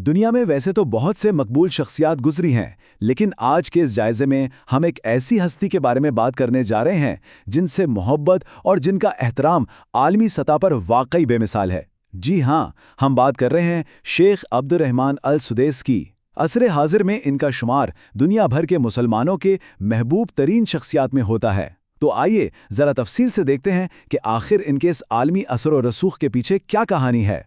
دنیا میں ویسے تو بہت سے مقبول شخصیات گزری ہیں، لیکن آج کے اس جائزے میں ہم ایک ایسی ہستی کے بارے میں بات کرنے جا رہے ہیں جن سے محبت اور جن کا احترام عالمی سطح پر واقعی بے مثال ہے۔ جی ہاں، ہم بات کر رہے ہیں شیخ عبد الرحمن السدیس کی۔ عصر حاضر میں ان کا شمار دنیا بھر کے مسلمانوں کے محبوب ترین شخصیات میں ہوتا ہے۔ تو آئیے ذرا تفصیل سے دیکھتے ہیں کہ آخر ان کے اس عالمی اثر و رسوخ کے پیچھے کیا کہانی ہے۔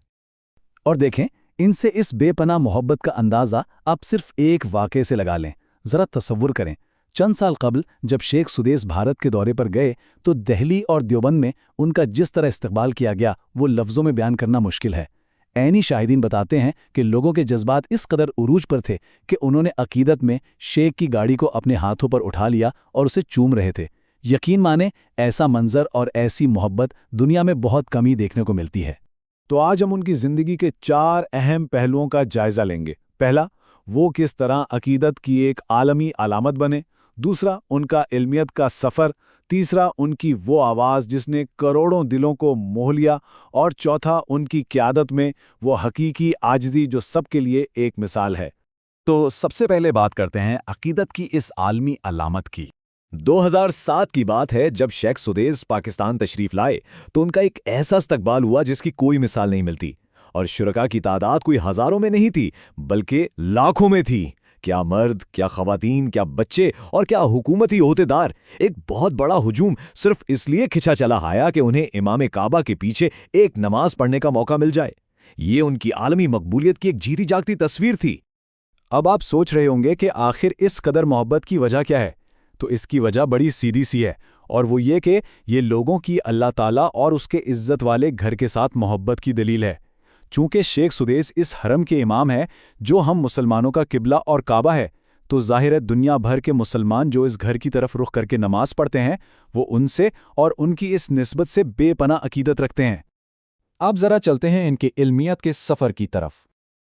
اور دیکھیں، ان سے اس بے پناہ محبت کا اندازہ آپ صرف ایک واقعے سے لگا لیں۔ ذرا تصور کریں، چند سال قبل جب شیخ سدیس بھارت کے دورے پر گئے تو دہلی اور دیوبند میں ان کا جس طرح استقبال کیا گیا وہ لفظوں میں بیان کرنا مشکل ہے۔ عینی شاہدین بتاتے ہیں کہ لوگوں کے جذبات اس قدر عروج پر تھے کہ انہوں نے عقیدت میں شیخ کی گاڑی کو اپنے ہاتھوں پر اٹھا لیا اور اسے چوم رہے تھے۔ یقین مانیں، ایسا منظر اور ایسی محبت دنیا میں بہت کم ہی دیکھنے کو ملتی ہے۔ تو آج ہم ان کی زندگی کے 4 اہم پہلوؤں کا جائزہ لیں گے۔ پہلا، وہ کس طرح عقیدت کی ایک عالمی علامت بنے۔ دوسرا، ان کا علمیت کا سفر۔ تیسرا، ان کی وہ آواز جس نے کروڑوں دلوں کو موہ لیا۔ اور چوتھا، ان کی قیادت میں وہ حقیقی عاجزی جو سب کے لیے ایک مثال ہے۔ تو سب سے پہلے بات کرتے ہیں عقیدت کی اس عالمی علامت کی۔ 2007 کی بات ہے جب شیخ سدیس پاکستان تشریف لائے تو ان کا ایک ایسا استقبال ہوا جس کی کوئی مثال نہیں ملتی، اور شرکاء کی تعداد کوئی ہزاروں میں نہیں تھی بلکہ لاکھوں میں تھی۔ کیا مرد، کیا خواتین، کیا بچے اور کیا حکومتی عہدیدار۔ ایک بہت بڑا ہجوم صرف اس لیے کھچا چلا آیا کہ انہیں امام کعبہ کے پیچھے ایک نماز پڑھنے کا موقع مل جائے۔ یہ ان کی عالمی مقبولیت کی ایک جیتی جاگتی تصویر تھی۔ اب آپ سوچ رہے ہوں گے کہ آخر اس قدر محبت کی وجہ کیا ہے؟ تو اس کی وجہ بڑی سیدھی سی ہے، اور وہ یہ کہ یہ لوگوں کی اللہ تعالیٰ اور اس کے عزت والے گھر کے ساتھ محبت کی دلیل ہے۔ چونکہ شیخ سدیس اس حرم کے امام ہے جو ہم مسلمانوں کا قبلہ اور کعبہ ہے، تو ظاہر ہے دنیا بھر کے مسلمان جو اس گھر کی طرف رخ کر کے نماز پڑھتے ہیں وہ ان سے اور ان کی اس نسبت سے بے پناہ عقیدت رکھتے ہیں۔ اب ذرا چلتے ہیں ان کے علمیت کے سفر کی طرف۔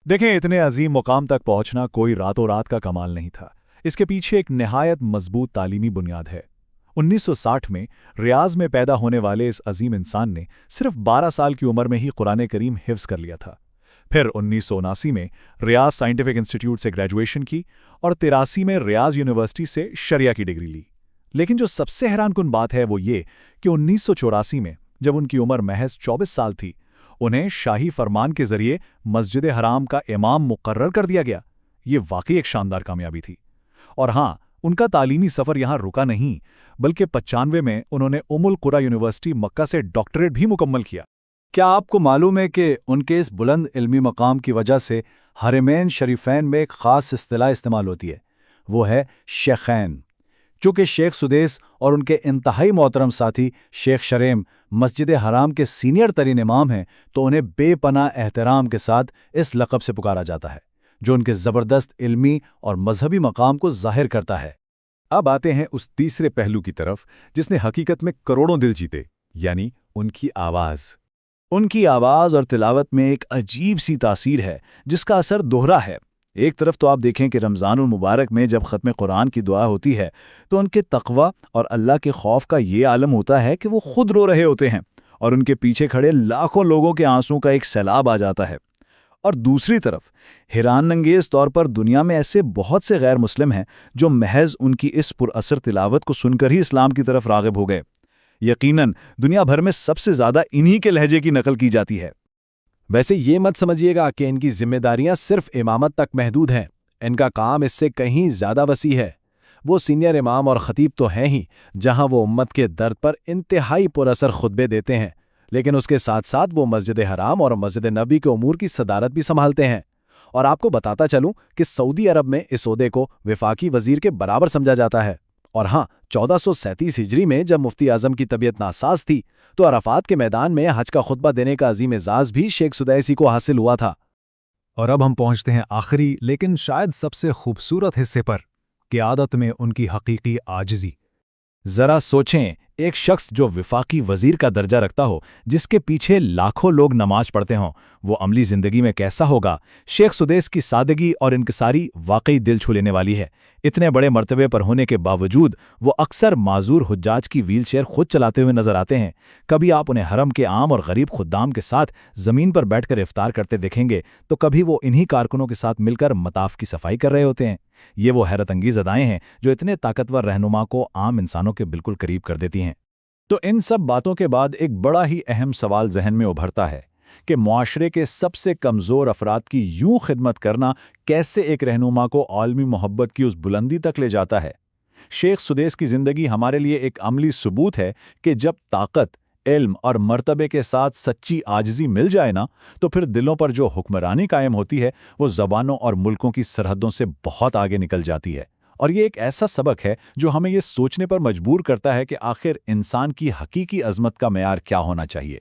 دیکھیں، اتنے عظیم مقام تک پہنچنا کوئی راتوں رات کا کمال نہیں تھا۔ اس کے پیچھے ایک نہایت مضبوط تعلیمی بنیاد ہے۔ 1960 میں ریاض میں پیدا ہونے والے اس عظیم انسان نے صرف 12 سال کی عمر میں ہی قرآن کریم حفظ کر لیا تھا۔ پھر 1979 میں ریاض سائنٹیفک انسٹیٹیوٹ سے گریجویشن کی اور 83 میں ریاض یونیورسٹی سے شریعہ کی ڈگری لی۔ لیکن جو سب سے حیران کن بات ہے وہ یہ کہ 1984 میں جب ان کی عمر محض 24 سال تھی، انہیں شاہی فرمان کے ذریعے مسجد حرام کا امام مقرر کر دیا گیا۔ یہ واقعی ایک شاندار کامیابی تھی۔ اور ہاں، ان کا تعلیمی سفر یہاں رکا نہیں، بلکہ 95 میں انہوں نے القرى یونیورسٹی مکہ سے ڈاکٹریٹ بھی مکمل کیا۔ کیا آپ کو معلوم ہے کہ ان کے اس بلند علمی مقام کی وجہ سے حرمین شریفین میں ایک خاص اصطلاح استعمال ہوتی ہے، وہ ہے شیخین۔ چونکہ شیخ سدیس اور ان کے انتہائی محترم ساتھی شیخ شریم مسجد حرام کے سینئر ترین امام ہیں، تو انہیں بے پناہ احترام کے ساتھ اس لقب سے پکارا جاتا ہے، جو ان کے زبردست علمی اور مذہبی مقام کو ظاہر کرتا ہے۔ اب آتے ہیں اس تیسرے پہلو کی طرف جس نے حقیقت میں کروڑوں دل جیتے، یعنی ان کی آواز۔ ان کی آواز اور تلاوت میں ایک عجیب سی تاثیر ہے جس کا اثر دوہرا ہے۔ ایک طرف تو آپ دیکھیں کہ رمضان المبارک میں جب ختم قرآن کی دعا ہوتی ہے تو ان کے تقوی اور اللہ کے خوف کا یہ عالم ہوتا ہے کہ وہ خود رو رہے ہوتے ہیں، اور ان کے پیچھے کھڑے لاکھوں لوگوں کے آنسوں کا ایک سیلاب آ جاتا ہے۔ اور دوسری طرف حیران انگیز طور پر دنیا میں ایسے بہت سے غیر مسلم ہیں جو محض ان کی اس پر اثر تلاوت کو سن کر ہی اسلام کی طرف راغب ہو گئے۔ یقیناً دنیا بھر میں سب سے زیادہ انہی کے لہجے کی نقل کی جاتی ہے۔ ویسے یہ مت سمجھیے گا کہ ان کی ذمہ داریاں صرف امامت تک محدود ہیں۔ ان کا کام اس سے کہیں زیادہ وسیع ہے۔ وہ سینئر امام اور خطیب تو ہیں ہی، جہاں وہ امت کے درد پر انتہائی پر اثر خطبے دیتے ہیں، لیکن اس کے ساتھ ساتھ وہ مسجد حرام اور مسجد نبوی کے امور کی صدارت بھی سنبھالتے ہیں۔ اور آپ کو بتاتا چلوں کہ سعودی عرب میں اس عہدے کو وفاقی وزیر کے برابر سمجھا جاتا ہے۔ اور ہاں، 1437 ہجری میں جب مفتی اعظم کی طبیعت ناساز تھی تو عرفات کے میدان میں حج کا خطبہ دینے کا عظیم اعزاز بھی شیخ سدیسی کو حاصل ہوا تھا۔ اور اب ہم پہنچتے ہیں آخری لیکن شاید سب سے خوبصورت حصے پر، قیادت میں ان کی حقیقی عاجزی۔ ذرا سوچیں، ایک شخص جو وفاقی وزیر کا درجہ رکھتا ہو، جس کے پیچھے لاکھوں لوگ نماز پڑھتے ہوں، وہ عملی زندگی میں کیسا ہوگا؟ شیخ سدیس کی سادگی اور انکساری واقعی دل چھو لینے والی ہے۔ اتنے بڑے مرتبے پر ہونے کے باوجود وہ اکثر معذور حجاج کی ویل چیئر خود چلاتے ہوئے نظر آتے ہیں۔ کبھی آپ انہیں حرم کے عام اور غریب خدام کے ساتھ زمین پر بیٹھ کر افطار کرتے دیکھیں گے، تو کبھی وہ انہی کارکنوں کے ساتھ مل کر مطاف کی صفائی کر رہے ہوتے ہیں۔ یہ وہ حیرت انگیز ادائیں ہیں جو اتنے طاقتور رہنما کو عام انسانوں کے بالکل قریب کر دیتی ہیں۔ تو ان سب باتوں کے بعد ایک بڑا ہی اہم سوال ذہن میں ابھرتا ہے کہ معاشرے کے سب سے کمزور افراد کی یوں خدمت کرنا کیسے ایک رہنما کو عالمی محبت کی اس بلندی تک لے جاتا ہے؟ شیخ سدیس کی زندگی ہمارے لیے ایک عملی ثبوت ہے کہ جب طاقت، علم اور مرتبے کے ساتھ سچی عاجزی مل جائے نا، تو پھر دلوں پر جو حکمرانی قائم ہوتی ہے وہ زبانوں اور ملکوں کی سرحدوں سے بہت آگے نکل جاتی ہے۔ اور یہ ایک ایسا سبق ہے جو ہمیں یہ سوچنے پر مجبور کرتا ہے کہ آخر انسان کی حقیقی عظمت کا معیار کیا ہونا چاہیے۔